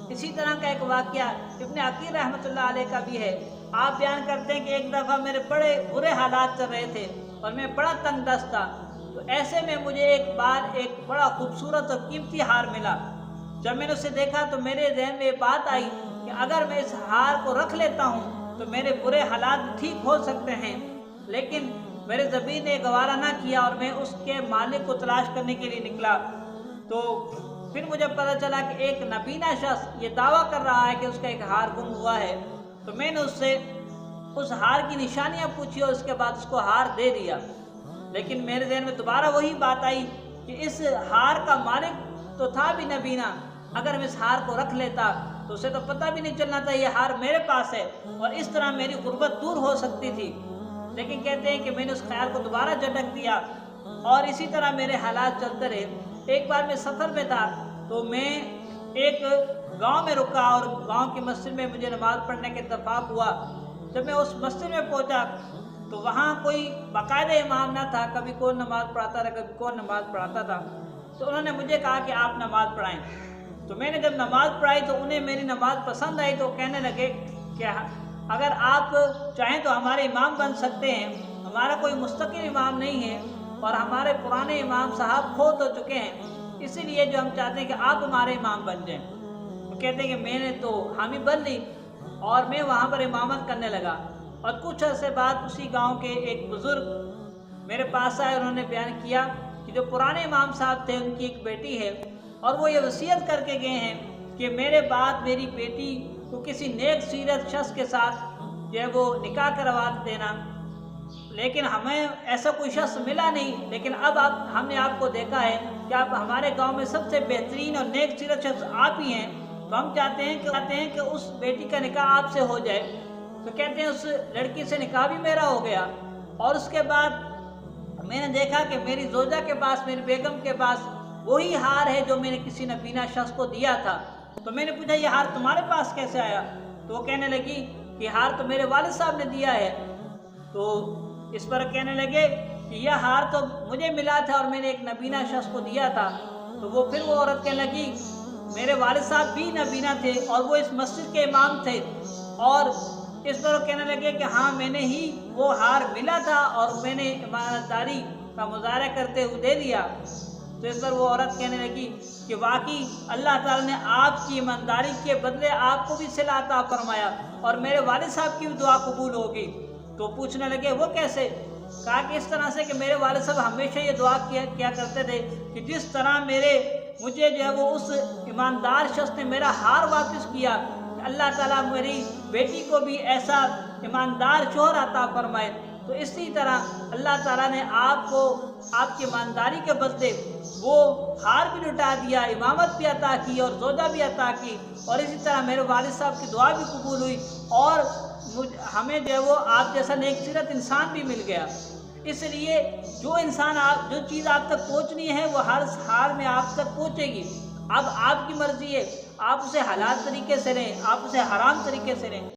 اسی طرح کا ایک واقعہ ابن عقیل رحمۃ اللہ علیہ کا بھی ہے۔ آپ بیان کرتے ہیں کہ ایک دفعہ میرے بڑے برے حالات چل رہے تھے اور میں بڑا تنگ دست تھا، تو ایسے میں مجھے ایک بار ایک بڑا خوبصورت اور قیمتی ہار ملا۔ جب میں نے اسے دیکھا تو میرے ذہن میں یہ بات آئی کہ اگر میں اس ہار کو رکھ لیتا ہوں تو میرے برے حالات ٹھیک ہو سکتے ہیں، لیکن میرے ضمیر نے گوارا نہ کیا اور میں اس کے مالک کو تلاش کرنے کے لیے نکلا۔ تو پھر مجھے پتہ چلا کہ ایک نابینا شخص یہ دعویٰ کر رہا ہے کہ اس کا ایک ہار گم ہوا ہے۔ تو میں نے اس سے اس ہار کی نشانیاں پوچھی اور اس کے بعد اس کو ہار دے دیا، لیکن میرے ذہن میں دوبارہ وہی بات آئی کہ اس ہار کا مالک تو تھا بھی نابینا، اگر میں اس ہار کو رکھ لیتا تو اسے تو پتہ بھی نہیں چلنا تھا یہ ہار میرے پاس ہے، اور اس طرح میری غربت دور ہو سکتی تھی۔ لیکن کہتے ہیں کہ میں نے اس خیال کو دوبارہ جھٹک دیا اور اسی طرح میرے حالات چلتے رہے۔ ایک بار میں سفر میں تھا تو میں ایک گاؤں میں رکا اور گاؤں کی مسجد میں مجھے نماز پڑھنے کا اتفاق ہوا۔ جب میں اس مسجد میں پہنچا تو وہاں کوئی باقاعدہ امام نہ تھا، کبھی کون نماز پڑھاتا تھا کبھی کون نماز پڑھاتا تھا۔ تو انہوں نے مجھے کہا کہ آپ نماز پڑھائیں۔ تو میں نے جب نماز پڑھائی تو انہیں میری نماز پسند آئی، تو کہنے لگے کہ اگر آپ چاہیں تو ہمارے امام بن سکتے ہیں، ہمارا کوئی مستقل امام نہیں ہے اور ہمارے پرانے امام صاحب فوت ہو چکے ہیں، اسی لیے جو ہم چاہتے ہیں کہ آپ ہمارے امام بن جائیں۔ وہ کہتے ہیں کہ میں نے تو حامی بن لی اور میں وہاں پر امامت کرنے لگا، اور کچھ عرصے بعد اسی گاؤں کے ایک بزرگ میرے پاس آئے، انہوں نے بیان کیا کہ جو پرانے امام صاحب تھے ان کی ایک بیٹی ہے اور وہ یہ وصیت کر کے گئے ہیں کہ میرے بعد میری بیٹی کو کسی نیک سیرت شخص کے ساتھ جو ہے وہ نکاح کروا دینا، لیکن ہمیں ایسا کوئی شخص ملا نہیں، لیکن اب ہم نے آپ کو دیکھا ہے کہ آپ ہمارے گاؤں میں سب سے بہترین اور نیک سیرت شخص آپ ہی ہیں، تو ہم چاہتے ہیں کہ اس بیٹی کا نکاح آپ سے ہو جائے۔ تو کہتے ہیں اس لڑکی سے نکاح بھی میرا ہو گیا، اور اس کے بعد میں نے دیکھا کہ میری زوجہ کے پاس، میری بیگم کے پاس وہی ہار ہے جو میں نے کسی نابینا شخص کو دیا تھا۔ تو میں نے پوچھا یہ ہار تمہارے پاس کیسے آیا؟ تو وہ کہنے لگی کہ ہار تو میرے والد صاحب نے دیا ہے۔ تو اس پر کہنے لگے کہ یہ ہار تو مجھے ملا تھا اور میں نے ایک نابینا شخص کو دیا تھا۔ تو وہ عورت کہنے لگی میرے والد صاحب بھی نابینا تھے اور وہ اس مسجد کے امام تھے، اور اس پر وہ کہنے لگے کہ ہاں میں نے ہی وہ ہار ملا تھا اور میں نے ایمانداری کا مظاہرہ کرتے ہوئے دے دیا۔ تو اس پر وہ عورت کہنے لگی کہ واقعی اللہ تعالیٰ نے آپ کی ایمانداری کے بدلے آپ کو بھی صلہ عطا فرمایا اور میرے والد صاحب کی بھی دعا قبول ہوگی۔ تو پوچھنے لگے وہ کیسے؟ کہا کہ اس طرح سے کہ میرے والد صاحب ہمیشہ یہ دعا کیا کرتے تھے کہ جس طرح مجھے جو ہے وہ اس ایماندار شخص نے میرا ہار واپس کیا، اللہ تعالیٰ میری بیٹی کو بھی ایسا ایماندار شوہر عطا فرمائے۔ تو اسی طرح اللہ تعالیٰ نے آپ کو آپ کی ایمانداری کے بدلے وہ ہار بھی لٹا دیا، امامت بھی عطا کی اور زوجہ بھی عطا کی، اور اسی طرح میرے والد صاحب کی دعا بھی قبول ہوئی اور ہمیں جو ہے وہ آپ جیسا نیک سیرت انسان بھی مل گیا۔ اس لیے جو چیز آپ تک پہنچنی ہے وہ ہر حال میں آپ تک پہنچے گی۔ اب آپ کی مرضی ہے، آپ اسے حلال طریقے سے لیں، آپ اسے حرام طریقے سے لیں۔